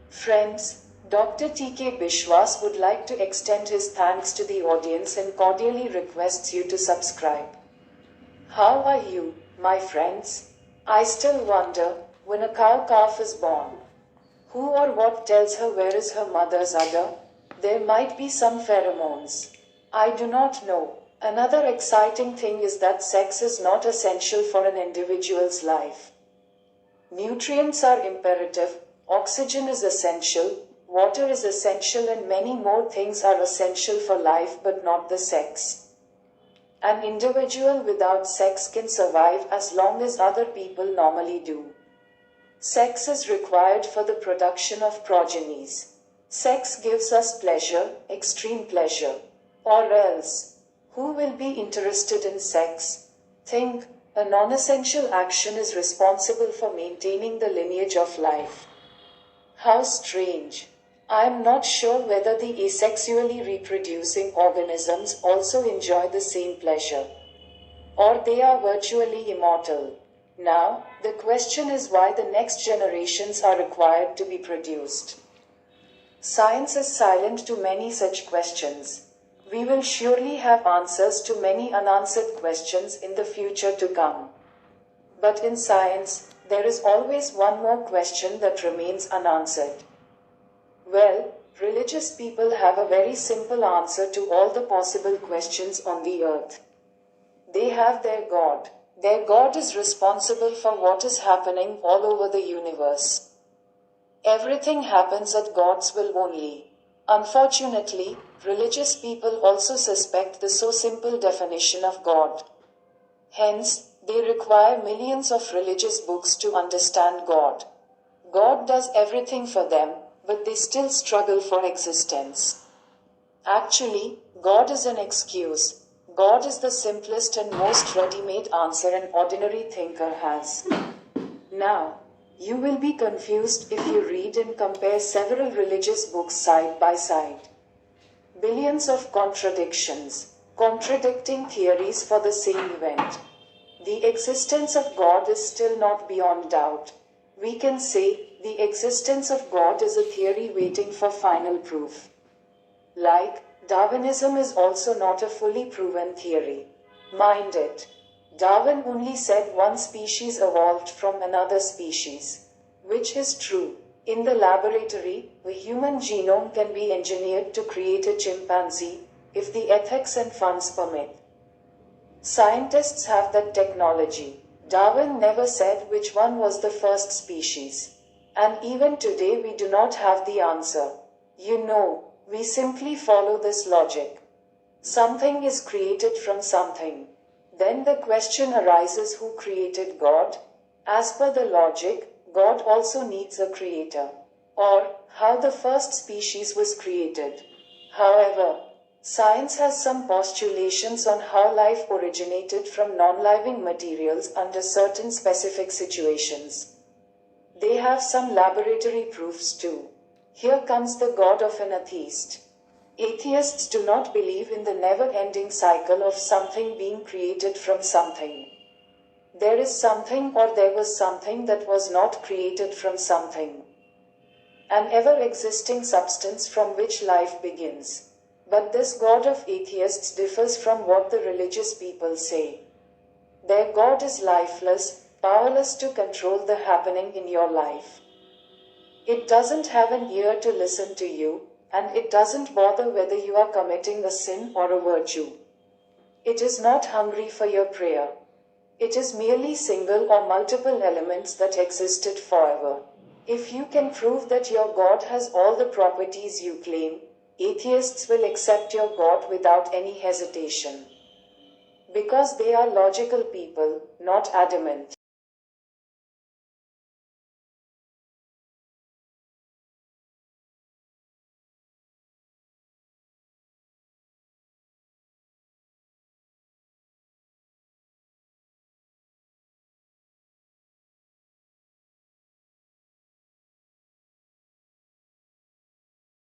Friends, Dr. T K Biswas would like to extend his thanks to the audience and cordially requests you to subscribe. How are you, my friends? I still wonder, when a cow calf is born, who or what tells her where is her mother's udder? There might be some pheromones. I do not know. Another exciting thing is that sex is not essential for an individual's life. Nutrients are imperative, oxygen is essential, water is essential, and many more things are essential for life, but not the sex. An individual without sex can survive as long as other people normally do. Sex is required for the production of progenies. Sex gives us pleasure, extreme pleasure. Or else, who will be interested in sex? Think, a non-essential action is responsible for maintaining the lineage of life. How strange. I am not sure whether the asexually reproducing organisms also enjoy the same pleasure. Or they are virtually immortal. Now, the question is why the next generations are required to be produced. Science is silent to many such questions. We will surely have answers to many unanswered questions in the future to come. But in science, there is always one more question that remains unanswered. Well, religious people have a very simple answer to all the possible questions on the earth. They have their God. Their God is responsible for what is happening all over the universe. Everything happens at God's will only. Unfortunately, religious people also suspect the so simple definition of God. Hence, they require millions of religious books to understand God. God does everything for them, but they still struggle for existence. Actually, God is an excuse. God is the simplest and most ready-made answer an ordinary thinker has. Now, you will be confused if you read and compare several religious books side by side. Billions of contradictions, contradicting theories for the same event. The existence of God is still not beyond doubt. We can say, the existence of God is a theory waiting for final proof. Like, Darwinism is also not a fully proven theory. Mind it. Darwin only said one species evolved from another species. Which is true. In the laboratory, the human genome can be engineered to create a chimpanzee, if the ethics and funds permit. Scientists have that technology. Darwin never said which one was the first species. And even today we do not have the answer. You know, we simply follow this logic. Something is created from something. Then the question arises, who created God? As per the logic, God also needs a creator. Or, how the first species was created. However, science has some postulations on how life originated from non-living materials under certain specific situations. They have some laboratory proofs too. Here comes the God of an atheist. Atheists do not believe in the never-ending cycle of something being created from something. There is something or there was something that was not created from something. An ever-existing substance from which life begins. But this God of atheists differs from what the religious people say. Their God is lifeless, powerless to control the happening in your life. It doesn't have an ear to listen to you, and it doesn't bother whether you are committing a sin or a virtue. It is not hungry for your prayer. It is merely single or multiple elements that existed forever. If you can prove that your God has all the properties you claim, atheists will accept your God without any hesitation. Because they are logical people, not adamant.